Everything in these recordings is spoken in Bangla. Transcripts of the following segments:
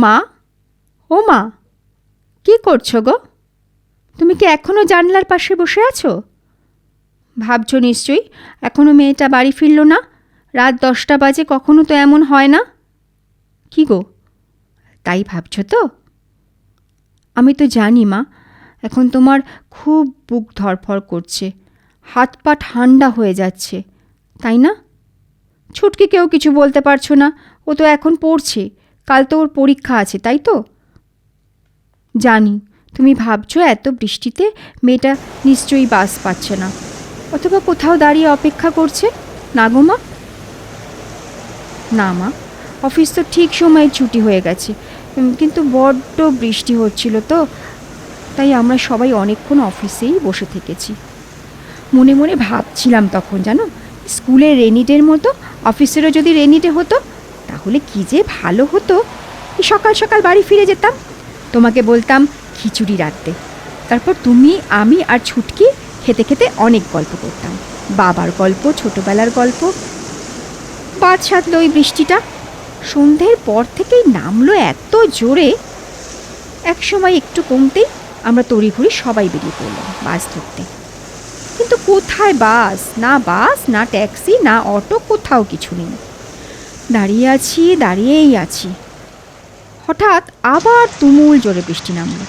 মা, ও মা, কি করছো গো? তুমি কি এখনও জানলার পাশে বসে আছো? ভাবছো নিশ্চয়ই এখনও মেয়েটা বাড়ি ফিরল না। রাত 10টা বাজে, কখনো তো এমন হয় না। কি গো, তাই ভাবছো তো? আমি তো জানি মা, এখন তোমার খুব বুক ধড়ফড় করছে, হাত পা ঠান্ডা হয়ে যাচ্ছে, তাই না? ছুটকিকেও কিছু বলতে পারছো না, ও তো এখন পড়ছে, কাল তো ওর পরীক্ষা আছে, তাই তো? জানি তুমি ভাবছো এত বৃষ্টিতে মেয়েটা নিশ্চয়ই বাস পাচ্ছে না, অথবা কোথাও দাঁড়িয়ে অপেক্ষা করছে। না গো মা? না মা, অফিস তো ঠিক সময়ে ছুটি হয়ে গেছে, কিন্তু বড্ড বৃষ্টি হচ্ছিল তো, তাই আমরা সবাই অনেকক্ষণ অফিসেই বসে থেকেছি। মনে মনে ভাবছিলাম তখন, জানো, স্কুলের রেনিডের মতো অফিসেরও যদি রেনিডে হতো তাহলে কি যে ভালো হতো। সকাল সকাল বাড়ি ফিরে যেতাম, তোমাকে বলতাম খিচুড়ি রাখতে, তারপর তুমি, আমি আর ছুটকি খেতে খেতে অনেক গল্প করতাম, বাবার গল্প, ছোটবেলার গল্প। বাদ সাধলো ওই বৃষ্টিটা, সন্ধ্যের পর থেকেই নামলো এত জোরে। এক সময় একটু কমতেই আমরা তড়িঘড়ি সবাই বেরিয়ে পড়লাম বাস ধরতে। কিন্তু কোথায় বাস? না বাস, না ট্যাক্সি, না অটো, কোথাও কিছু নেই। দাঁড়িয়ে আছি, দাঁড়িয়েই আছি। হঠাৎ আবার তুমুল জোরে বৃষ্টি নামলো।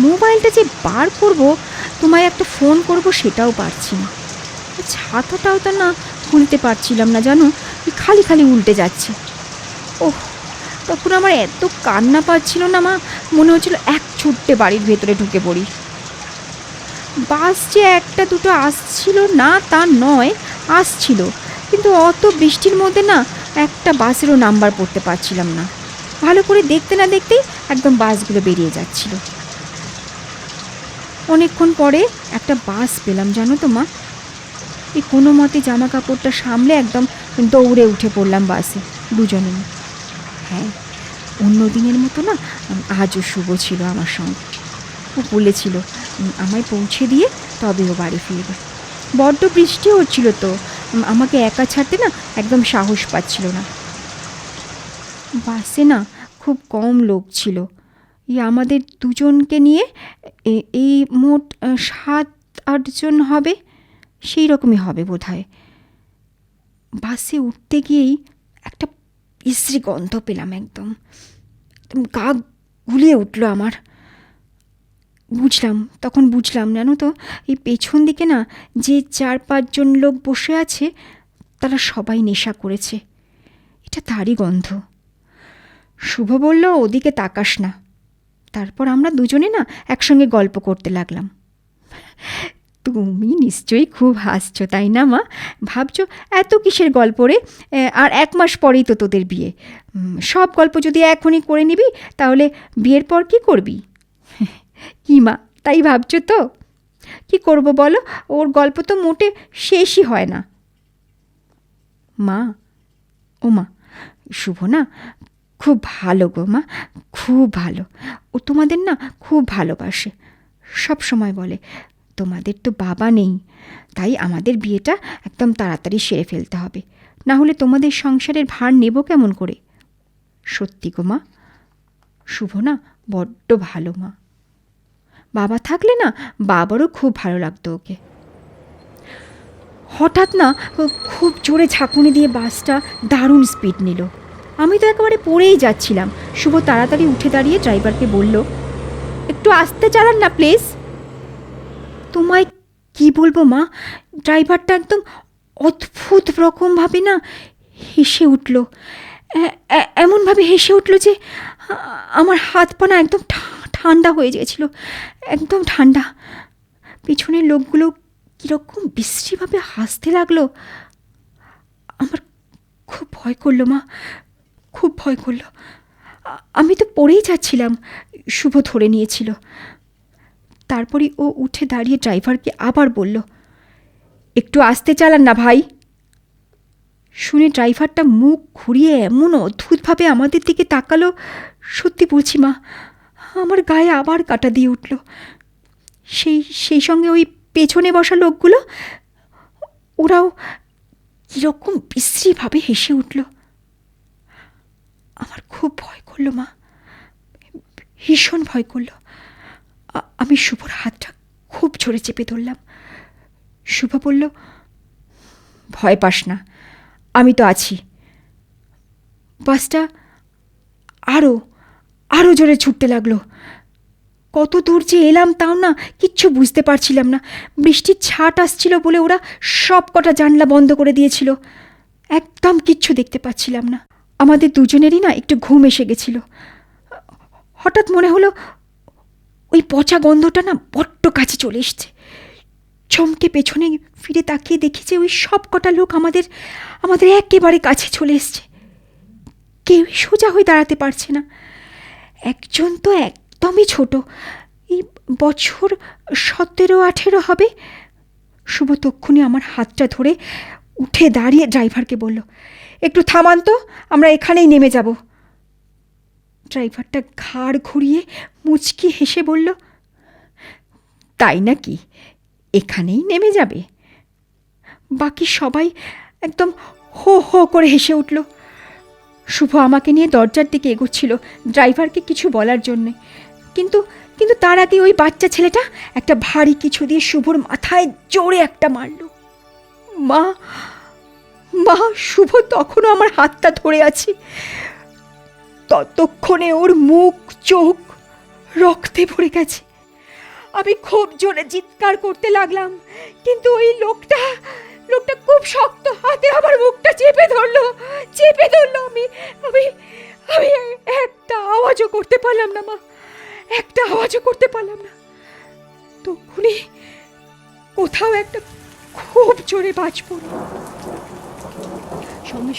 মোবাইলটা যে বার করব, তোমায় একটা ফোন করব, সেটাও পারছি না। ছাতাটাও তো না খুলতে পারছিলাম না, জানো, খালি খালি উল্টে যাচ্ছে। ওহ, তখন আমার এত কান্না পাচ্ছিল না মা, মনে হচ্ছিল এক ছুট্টে বাড়ির ভেতরে ঢুকে পড়ি। বাস যে একটা দুটো আসছিল না তা নয়, আসছিল, কিন্তু অত বৃষ্টির মধ্যে না একটা বাসেরও নাম্বার পড়তে পারছিলাম না। ভালো করে দেখতে না দেখতেই একদম বাসগুলো বেরিয়ে যাচ্ছিল। অনেকক্ষণ পরে একটা বাস পেলাম, জানো তো মা। এই কোনো মতে জামা কাপড়টা সামলে একদম দৌড়ে উঠে পড়লাম বাসে, দুজনে। হ্যাঁ, অন্য দিনের মতো না আজও শুভ ছিল আমার সঙ্গে। ও বলেছিল আমায় পৌঁছে দিয়ে তবে ও বাড়ি ফিরবে। বড্ড বৃষ্টি হচ্ছিল তো, আমাকে একা ছাড়তে না একদম সাহস পাচ্ছিল না। বাসে না খুব কম লোক ছিল, আমাদের দুজনকে নিয়ে এই মোট 7-8 জন হবে, সেই রকমই হবে বোধ হয়। বাসে উঠতে গিয়েই একটা বিশ্রী গন্ধ পেলাম, একদম গা গুলিয়ে উঠল আমার। তখন বুঝলাম, জানো তো, এই পেছন দিকে না যে 4-5 জন লোক বসে আছে তারা সবাই নেশা করেছে, এটা তারই গন্ধ। শুভ বলল ওদিকে তাকাস না। তারপর আমরা দুজনে না একসঙ্গে গল্প করতে লাগলাম। তুমি নিশ্চয়ই খুব হাসছো, তাই না মা? ভাবছো এত কিসের গল্প রে, আর 1 মাস পরেই তো তোদের বিয়ে। সব গল্প যদি এখনই করে নিবি তাহলে বিয়ের পর কি করবি? কি মা, তাই ভাবছো তো? কি করব বলো, ওর গল্প তো মোটে শেষই হয় না। মা, ও মা, শুভ না খুব ভালো গো মা, খুব ভালো। ও তোমাদের না খুব ভালোবাসে, সব সময় বলে তোমাদের তো বাবা নেই, তাই আমাদের বিয়েটা একদম তাড়াতাড়ি সেরে ফেলতে হবে, না হলে তোমাদের সংসারের ভার নেব কেমন করে। সত্যি গো মা, শুভ না বড্ড ভালো মা। বাবা থাকলে না বাবারও খুব ভালো লাগতো ওকে। হঠাৎ না খুব জোরে ঝাঁকুনি দিয়ে বাসটা দারুণ স্পিড নিল। আমি তো একেবারে পড়েই যাচ্ছিলাম। শুভ তাড়াতাড়ি উঠে দাঁড়িয়ে ড্রাইভারকে বলল, একটু আস্তে চালান না প্লিজ। তোমায় কি বলবো মা, ড্রাইভারটা একদম অদ্ভুত রকমভাবে না হেসে উঠল। এমনভাবে হেসে উঠল যে আমার হাত পা না একদম ঠান্ডা হয়ে গিয়েছিল, একদম ঠান্ডা। পিছনের লোকগুলো কীরকম বিশ্রীভাবে হাসতে লাগলো। আমার খুব ভয় করলো মা, খুব ভয় করলো। আমি তো পড়েই যাচ্ছিলাম, শুভ ধরে নিয়েছিল। তারপরে ও উঠে দাঁড়িয়ে ড্রাইভারকে আবার বলল, একটু আস্তে চালান না ভাই। শুনে ড্রাইভারটা মুখ ঘুরিয়ে এমন অদ্ভুতভাবে আমাদের দিকে তাকালো, সত্যি বলছি মা, আমার গায়ে আবার কাঁটা দিয়ে উঠল। সেই সঙ্গে ওই পেছনে বসা লোকগুলো, ওরাও কীরকম বিশ্রীভাবে হেসে উঠল। আমার খুব ভয় করল। করলো মা, ভীষণ ভয় করলো। আমি শুভর হাতটা খুব জোরে চেপে ধরলাম। শুভ বলল, ভয় পাস না, আমি তো আছি। বাসটা আরও আরও জোরে ছুটতে লাগলো। কত দূর যে এলাম তাও না কিচ্ছু বুঝতে পারছিলাম না। বৃষ্টির ছাট আসছিল বলে ওরা সব কটা জানলা বন্ধ করে দিয়েছিল। একদম কিচ্ছু দেখতে পাচ্ছিলাম না। আমাদের দুজনেরই না একটু ঘুম এসে গেছিল। হঠাৎ মনে হলো ওই পচা গন্ধটা না বড্ড কাছে চলে এসছে। চমকে পেছনে ফিরে তাকিয়ে দেখি যে ওই সব কটা লোক আমাদের একেবারে কাছে চলে এসছে। কেউই সোজা হয়ে দাঁড়াতে পারছে না। একজন তো একদমই ছোট, এই বছর 17-18 হবে। শুভ তক্ষুনি আমার হাতটা ধরে উঠে দাঁড়িয়ে ড্রাইভারকে বলল, একটু থামান তো, আমরা এখানেই নেমে যাব। ড্রাইভারটা ঘাড় ঘুরিয়ে মুচকি হেসে বলল, তাই নাকি, এখানেই নেমে যাবে? বাকি সবাই একদম হো হো করে হেসে উঠল। শুভ আমাকে নিয়ে দরজার দিকে এগোচ্ছিল ড্রাইভারকে কিছু বলার জন্যে, কিন্তু কিন্তু তার আগে ওই বাচ্চা ছেলেটা একটা ভারী কিছু দিয়ে শুভর মাথায় জোরে একটা মারল। মা মা শুভ তখনও আমার হাতটা ধরে আছে। ততক্ষণে ওর মুখ চোখ রক্তে ভরে গেছে। আমি খুব জোরে চিৎকার করতে লাগলাম, কিন্তু ওই লোকটা খুব শক্ত হাতে আমার মুখটা চেপে ধরলো। আমি আমি আমি একটা আওয়াজও করতে পারলাম না মা, একটা আওয়াজও করতে পারলাম না। তখনই কোথাও একটা খুব জোরে বাজ পড়ল। সঙ্গে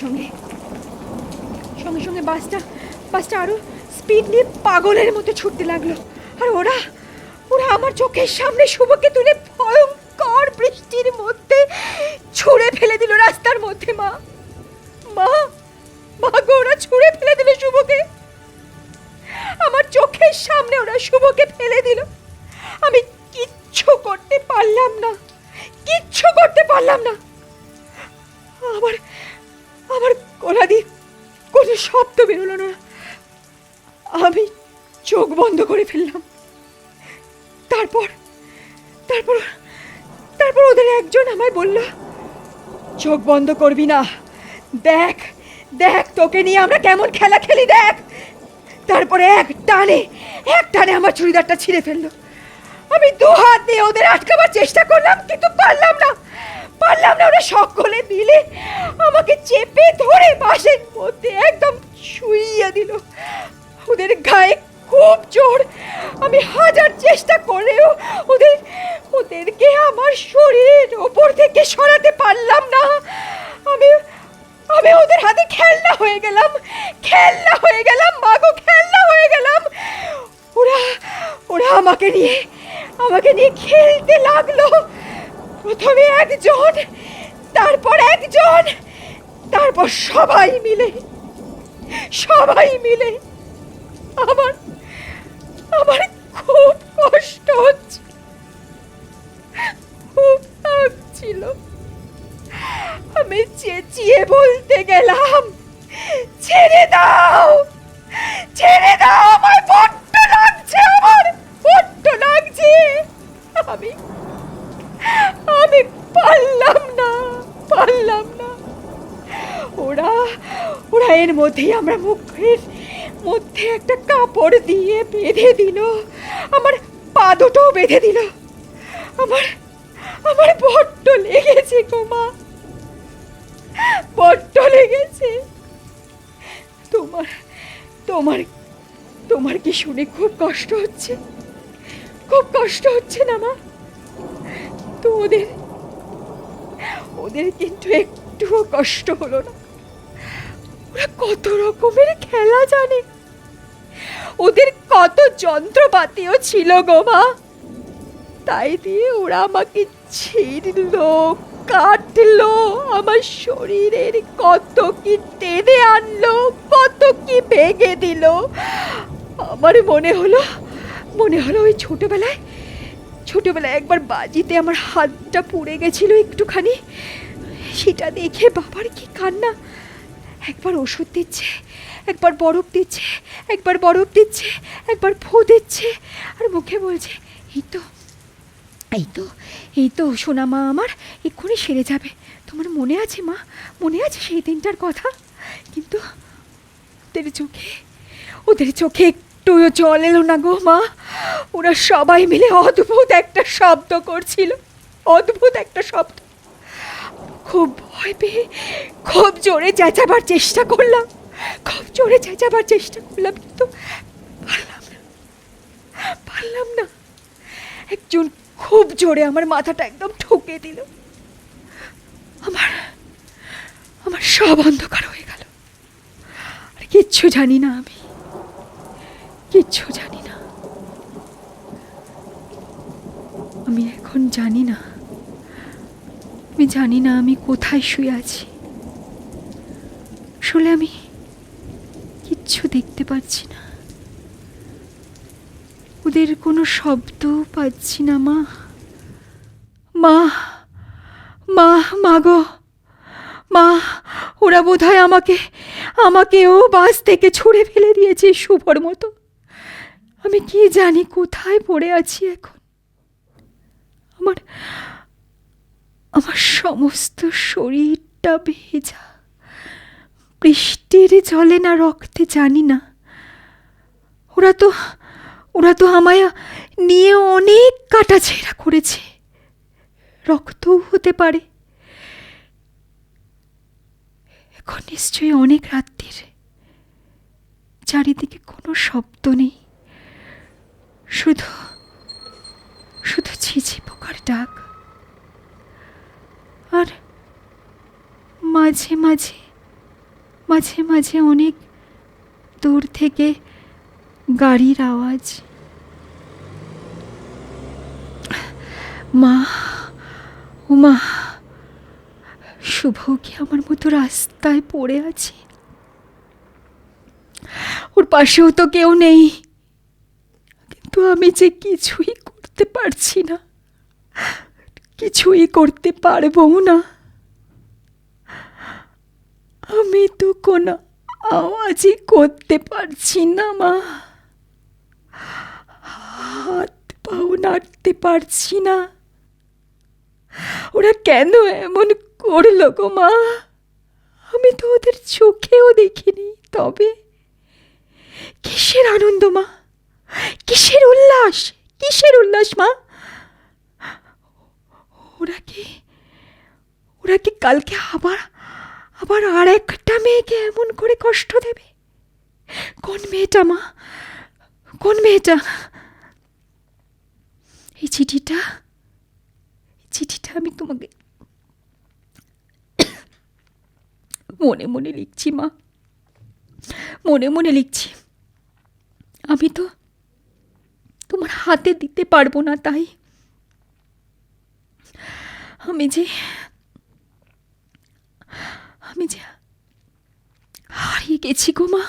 সঙ্গে বাসটা আরো স্পিড নিয়ে পাগলের মতো ছুটতে লাগলো। আর ওরা আমার চোখের সামনে শুভকে তুলে ভয়ঙ্কর বৃষ্টির মধ্যে ছুঁড়ে ফেলে দিল রাস্তার মধ্যে। মা গো, ওরা ছুঁড়ে ফেলে দিল শুভকে। আমার চোখের সামনে ওরা শুভকে ফেলে দিল। আমি কিচ্ছু করতে পারলাম না। আমার গলা দিয়ে কোনো শব্দ বেরোলো না। আমি চোখ বন্ধ করে ফেললাম। তারপর ওদের একজন আমায় বলল, চোখ বন্ধ করবি না, দেখ তোকে নিয়ে আমরা কেমন খেলা খেলি, দেখ। তারপরে এক টানে আমার চুড়িদারটা ছিঁড়ে ফেললো। আমি দু হাত দিয়ে ওদের আটকাবার চেষ্টা করলাম, কিন্তু পারলাম না। ওরা সকলে মিলে আমাকে চেপে ধরে বাসের মধ্যে একদম শুইয়ে দিল। ওদের গায়ে খুব জোর। আমি হাজার চেষ্টা করেও ওদেরকে আমার শরীরের ওপর থেকে সরাতে পারলাম না। আমি ওদের হাতে খেলনা হয়ে গেলাম। মাগো, খেলনা হয়ে গেলাম। ওরা আমাকে নিয়ে খেলতে লাগলো। প্রথমে একজন, তারপর একজন, তারপর সবাই মিলে আমার খুব কষ্ট হচ্ছে, খুব লাগছিল। আমি চেঁচিয়ে বলতে গেলাম, ছেড়ে দাও, আমার বড্ড লাগছে। আমি পারলাম না। ওরা এর মধ্যেই আমরা মুখের মধ্যে একটা কাপড় দিয়ে বেঁধে দিল। আমার পা দুটোও বেঁধে দিল। আমার বড্ড লেগেছে গো মা, বড্ড লেগেছে। তোমার কি শুনে খুব কষ্ট হচ্ছে না মা? তো ওদের কিন্তু একটুও কষ্ট হলো না। ওরা কত রকমের খেলা জানে, ওদের কত যন্ত্রপাতিও ছিল গো মা। তাই দিয়ে ওরা আমাকে ছিঁড়লো, কাটলো, আমার শরীরের কত কি টেনে আনলো, কত কি ভেঙে দিল। আমার মনে হলো ওই ছোটবেলায় একবার বাজিতে আমার হাতটা পুড়ে গেছিল একটুখানি। সেটা দেখে বাবার কি কান্না। একবার ওষুধ দিচ্ছে, একবার বরফ দিচ্ছে, একবার বরফ দিচ্ছে, একবার ফু দিচ্ছে, আর মুখে বলছে, এই তো এই তো এই তো সোনা মা আমার, এক্ষুনি সেরে যাবে। তোমার মনে আছে মা, মনে আছে সেই দিনটার কথা? কিন্তু ওদের চোখে একটুও জল এলো না গো মা। ওরা সবাই মিলে অদ্ভুত একটা শব্দ করছিল, অদ্ভুত একটা শব্দ। খুব ভয় পেয়ে খুব জোরে চেঁচাবার চেষ্টা করলাম, খুব জোরে চেঁচাবার চেষ্টা করলাম, কিন্তু পারলাম না। একজন খুব জোরে আমার মাথাটা একদম ঠুকে দিল। আমার সব অন্ধকার হয়ে গেল। আর কিচ্ছু জানি না, আমি কিচ্ছু জানি না। আমি এখন জানি না, আমি জানি না আমি কোথায় শুয়ে আছি। আসলে আমি কিচ্ছু দেখতে পাচ্ছি না, ওদের কোনো শব্দ পাচ্ছি না। মা মা মা মা গো মা, ওরা বোধহয় আমাকেও বাস থেকে ছুঁড়ে ফেলে দিয়েছে শুভর মতো। আমি কি জানি কোথায় পড়ে আছি এখন। আমার সমস্ত শরীরটা ভেজা, বৃষ্টির জলে না রক্তে জানি না। ওরা তো আমায় নিয়ে অনেক কাটাছেঁড়া করেছে, রক্তও হতে পারে। এখন নিশ্চয়ই অনেক রাত্রির, চারিদিকে কোনো শব্দ নেই, শুধু ঝিঝি পোকার ডাক। আর মাঝে মাঝে অনেক দূর থেকে গাড়ির আওয়াজ। মা ও মা, শুভ কি আমার মতো রাস্তায় পড়ে আছে? ওর পাশেও তো কেউ নেই, কিন্তু আমি যে কিছুই করতে পারছি না, কিছুই করতে পারবো না। আমি তো কোনো আওয়াজই করতে পারছি না মা, হাত পাও নাড়তে পারছি না। ওরা কেন এমন করলো গো মা? আমি তো ওদের চোখেও দেখিনি। তবে কিসের আনন্দ মা, কিসের উল্লাস মা? ওরা কি কালকে আবার আর একটা মেয়েকে এমন করে কষ্ট দেবে? কোন মেয়েটা মা, কোন মেয়েটা? এই চিঠিটা আমি তোমাকে মনে মনে লিখছি মা, মনে মনে লিখছি। আমি তো তোমার হাতে দিতে পারবো না, তাই আমি যে হারিয়ে গেছি গো মা,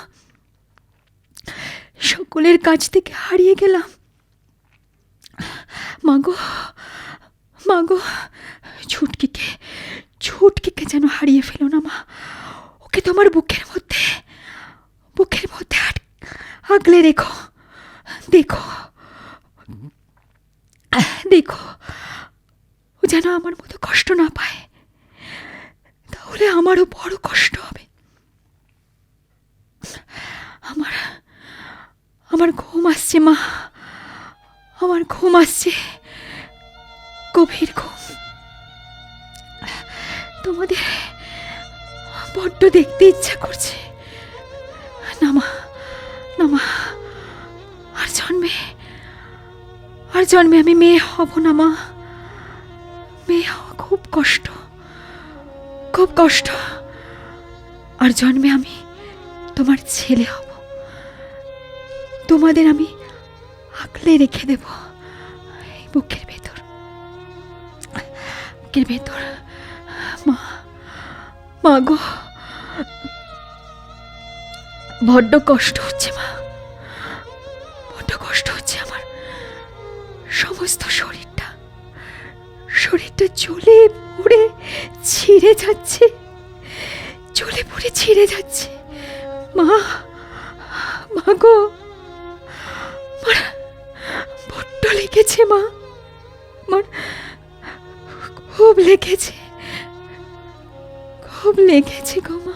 সকলের কাছ থেকে হারিয়ে গেলাম। মাগো, ছুটকিকে যেন হারিয়ে ফেলো না মা। ওকে তোমার বুকের মধ্যে আগলে রেখো। দেখো ও যেন আমার মতো কষ্ট না পায়, তাহলে আমারও বড় কষ্ট হবে। আমার ঘুম আসছে মা, আমার ঘুম আসছে, গভীর ঘুম। তোমাদের বড্ড দেখতে ইচ্ছা করছে। না মা, আর জন্মে আমি মেয়ে হব না মা। মেয়ে হওয়া খুব কষ্ট। আর জন্মে আমি তোমার ছেলে হব, তোমাদের আমি আগলে রেখে দেব এই বুকের ভেতর। মা গো, বড্ড কষ্ট হচ্ছে মা, বড্ড কষ্ট হচ্ছে। আমার সমস্ত শরীরটা জ্বলে পুড়ে ছিঁড়ে যাচ্ছে, জ্বলে পুড়ে ছিঁড়ে যাচ্ছে। মা, মা গো, বড্ড লেগেছে মা, আমার খুব লেগেছে, খুব লেগেছে গো মা।